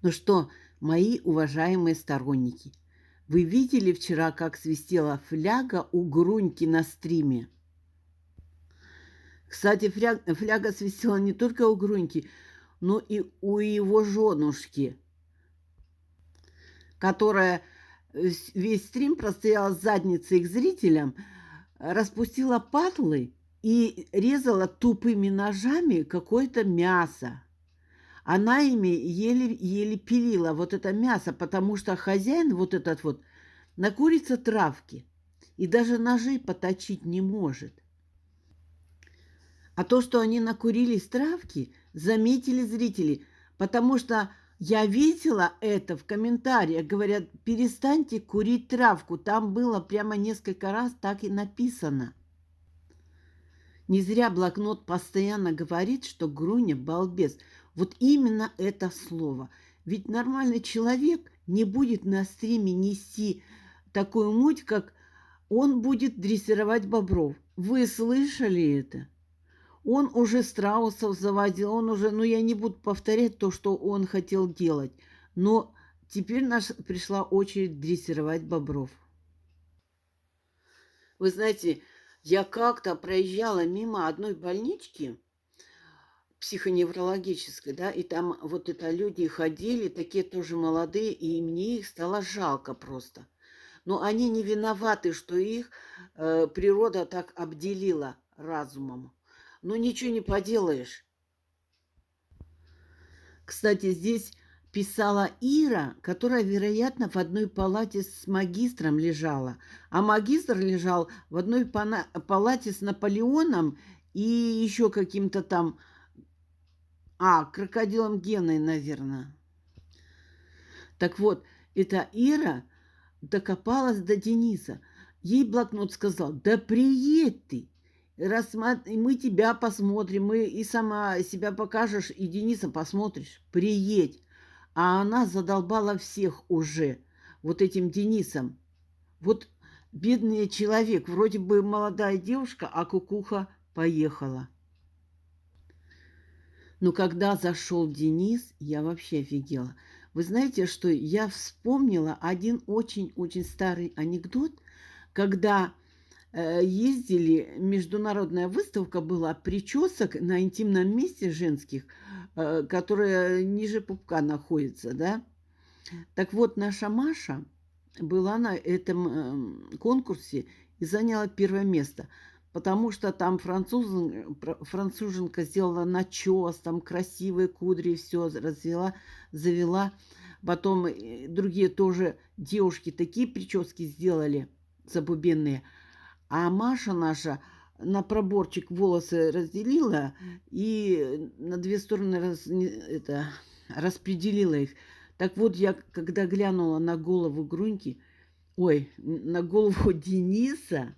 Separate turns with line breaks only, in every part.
Ну что, мои уважаемые сторонники, вы видели вчера, как свистела фляга у Груньки на стриме? Кстати, фляга свистела не только у Груньки, но и у его женушки, которая весь стрим простояла с задницей к зрителям, распустила патлы и резала тупыми ножами какое-то мясо. Она ими еле-еле пилила вот это мясо, потому что хозяин вот этот вот накурится травки и даже ножи поточить не может. А то, что они накурились травки, заметили зрители, потому что я видела это в комментариях. Говорят, перестаньте курить травку. Там было прямо несколько раз так и написано. Не зря блокнот постоянно говорит, что Груня балбес. Вот именно это слово. Ведь нормальный человек не будет на стриме нести такую муть, как он будет дрессировать бобров. Вы слышали это? Он уже страусов заводил, он уже, ну я не буду повторять то, что он хотел делать, но теперь пришла очередь дрессировать бобров. Вы знаете, я как-то проезжала мимо одной больнички психоневрологической, да, и там вот это люди ходили, такие тоже молодые, и мне их стало жалко просто. Но они не виноваты, что их природа так обделила разумом. Ну ничего не поделаешь. Кстати, здесь писала Ира, которая, вероятно, в одной палате с магистром лежала. А магистр лежал в одной палате с Наполеоном и еще каким-то там... крокодилом Геной, наверное. Так вот, эта Ира докопалась до Дениса. Ей блокнот сказал: да приедь ты, мы тебя посмотрим, мы и сама себя покажешь, и Дениса посмотришь. Приедь. А она задолбала всех уже вот этим Денисом. Вот бедный человек, вроде бы молодая девушка, а кукуха поехала. Но когда зашел Денис, я вообще офигела. Вы знаете, что я вспомнила один очень-очень старый анекдот, когда ездили, международная выставка была причесок на интимном месте женских, которая ниже пупка находится, да. Так вот, наша Маша была на этом конкурсе и заняла первое место, потому что там француженка сделала начес, там красивые кудри, все развела, завела. Потом другие тоже девушки такие прически сделали забубенные. А Маша наша на проборчик волосы разделила и на две стороны распределила их. Так вот, я когда глянула на голову Груньки, на голову Дениса,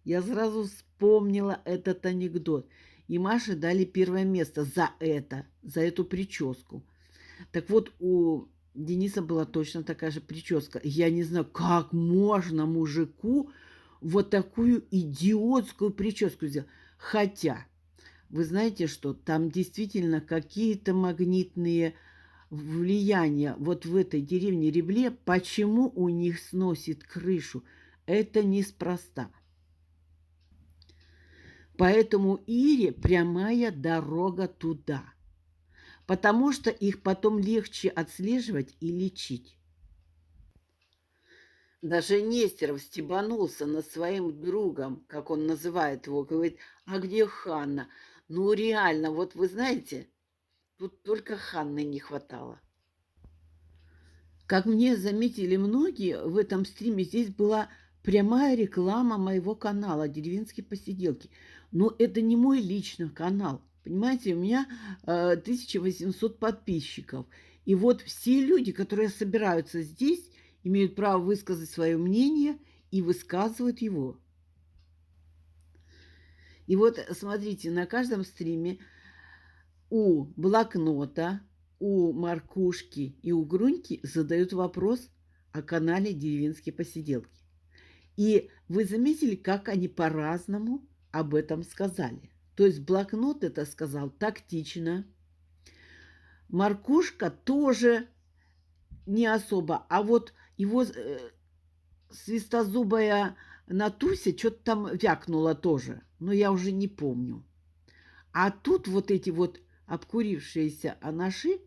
я сразу вспомнила этот анекдот. И Маше дали первое место за это, за эту прическу. Так вот, у Дениса была точно такая же прическа. Я не знаю, как можно мужику вот такую идиотскую прическу сделать. Хотя, вы знаете что, там действительно какие-то магнитные влияния вот в этой деревне Ребле. Почему у них сносит крышу? Это неспроста. Поэтому Ире прямая дорога туда. Потому что их потом легче отслеживать и лечить. Даже Нестеров стебанулся над своим другом, как он называет его, говорит: а где Ханна? Ну реально, вот вы знаете, тут только Ханны не хватало. Как мне заметили многие, в этом стриме здесь была прямая реклама моего канала «Деревенские посиделки». Но это не мой личный канал. Понимаете, у меня 1800 подписчиков. И вот все люди, которые собираются здесь, имеют право высказать свое мнение и высказывают его. И вот смотрите, на каждом стриме у блокнота, у Маркушки и у Груньки задают вопрос о канале «Деревенские посиделки». И вы заметили, как они по-разному об этом сказали. То есть блокнот это сказал тактично. Маркушка тоже не особо, а вот его свистозубая Натуся что-то там вякнула тоже, но я уже не помню. А тут вот эти вот обкурившиеся анаши,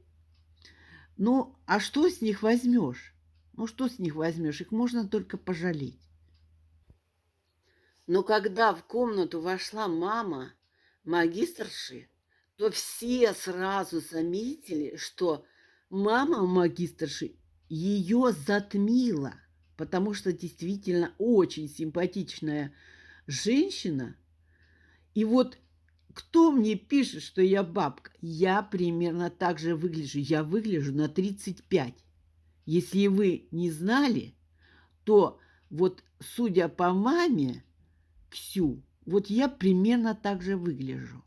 ну, а что с них возьмешь? Ну, что с них возьмешь? Их можно только пожалеть. Но когда в комнату вошла мама магистрши, то все сразу заметили, что мама магистрши ее затмила, потому что действительно очень симпатичная женщина. И вот кто мне пишет, что я бабка? Я примерно так же выгляжу. Я выгляжу на 35. Если вы не знали, то вот судя по маме, Ксю, вот я примерно так же выгляжу.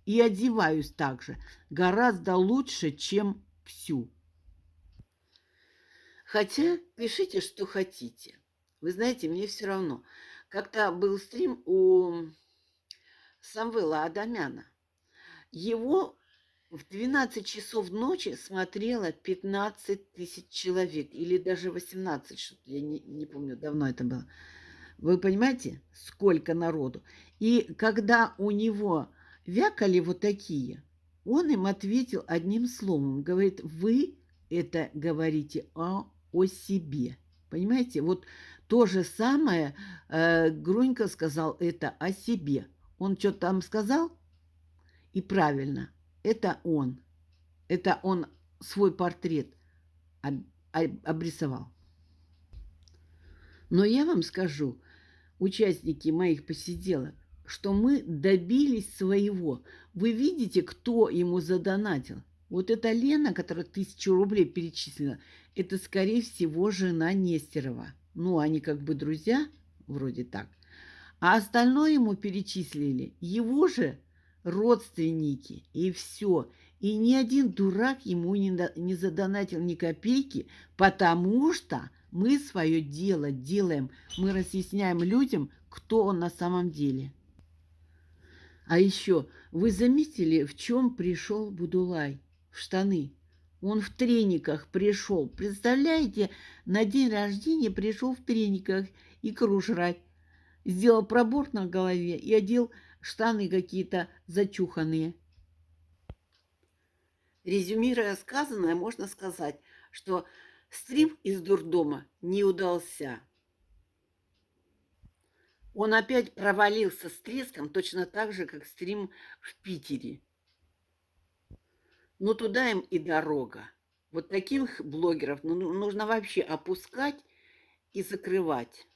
И одеваюсь так же. Гораздо лучше, чем Ксю. Хотя пишите, что хотите. Вы знаете, мне все равно. Как-то был стрим у Самвела Адамяна. Его в 12 часов ночи смотрело 15 тысяч человек. Или даже 18, что-то я не помню, давно это было. Вы понимаете, сколько народу? И когда у него вякали вот такие, он им ответил одним словом. Говорит, вы это говорите о себе. Понимаете, вот то же самое Грунько сказал это о себе. Он что-то там сказал, и правильно, это он. Это он свой портрет обрисовал. Но я вам скажу, участники моих посиделок, что мы добились своего. Вы видите, кто ему задонатил? Вот эта Лена, которая 1000 рублей перечислила, это, скорее всего, жена Нестерова. Ну, они как бы друзья, вроде так. А остальное ему перечислили его же родственники. И все. И ни один дурак ему не задонатил ни копейки, потому что мы свое дело делаем. Мы разъясняем людям, кто он на самом деле. А еще, вы заметили, в чем пришел Будулай? В штаны. Он в трениках пришел. Представляете, на день рождения пришел в трениках икру жрать. Сделал пробор на голове и одел штаны какие-то зачуханные. Резюмируя сказанное, можно сказать, что стрим из дурдома не удался. Он опять провалился с треском, точно так же, как стрим в Питере. Но туда им и дорога. Вот таких блогеров нужно вообще опускать и закрывать.